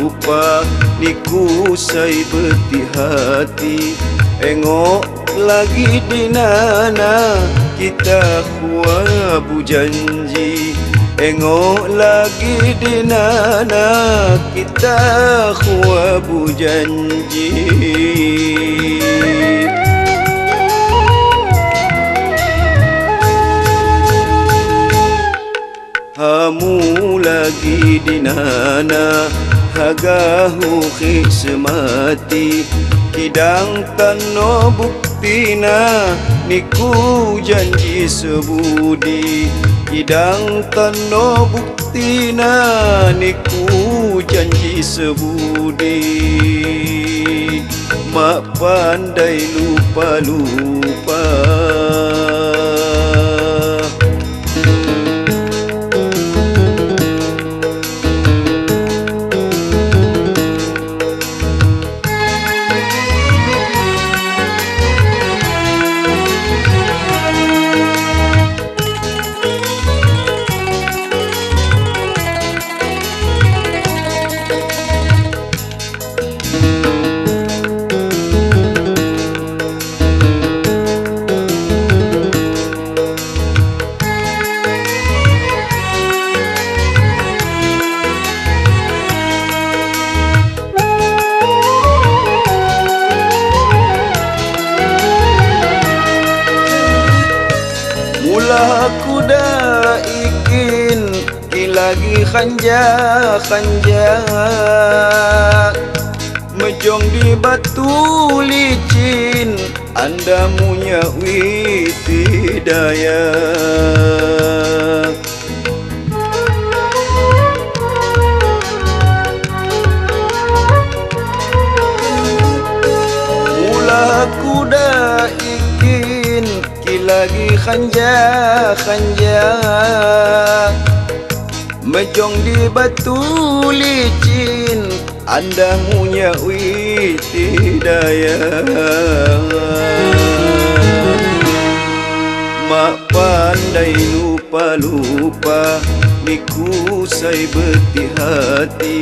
lupa niku sai beti hati. Engok lagi dinana kita huabu janji. Engok lagi dinana kita huabu janji. Hamu lagi dinana hagahu semati. Hidang tano buktina niku janji sebudi. Hidang tano buktina niku janji sebudi. Mak pandai lupa-lupa. Aku dah ikin ki lagi khanja mejong di batu licin anda punya witi daya. Mula aku dah ikin lagi khanja mejong di batu licin anda punya witi daya. Mak pandai lupa-lupa niku sai beti hati.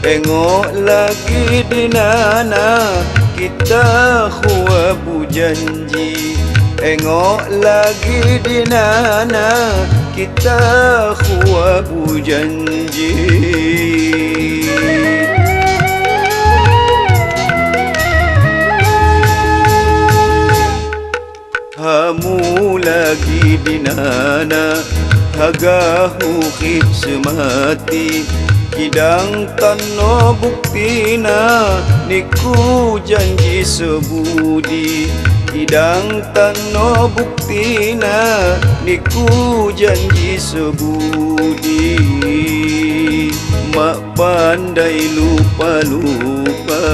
Engok lagi dinana kita huabu janji. Engok lagi dinana kita huabu janji. Hamu lagi dinana hagahu semati. Hidang tano buktina niku janji sebudi. Hidang tano buktina niku janji sebudi. Mak pandai lupa-lupa.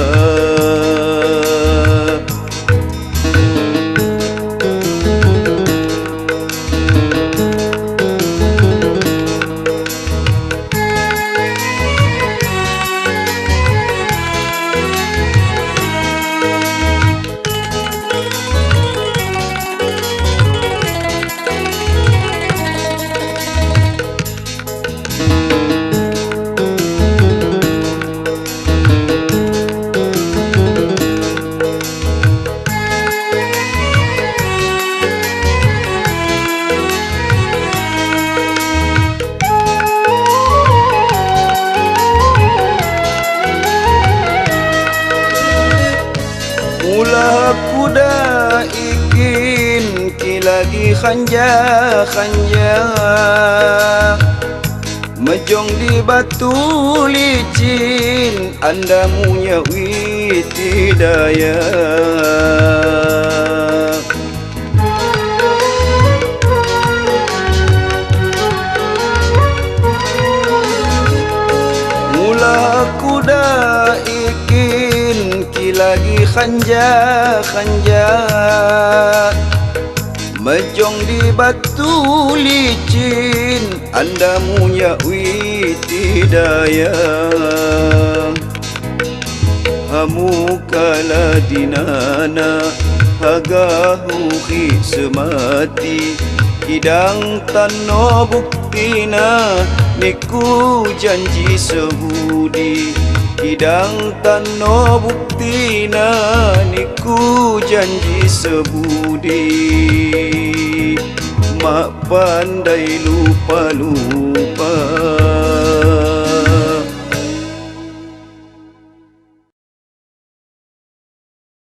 Mula aku dah ikin ki lagi khanja mejong di batu licin anda punya witi daya. Mula aku dah ikin ki lagi khanja mejong di batu licin anda punya witi daya. Hamu kala dinana hagahu semati. Hidang tano buktina niku janji sebudi. Kidang tano bukti na niku janji sebudi. Mak pandai lupa-lupa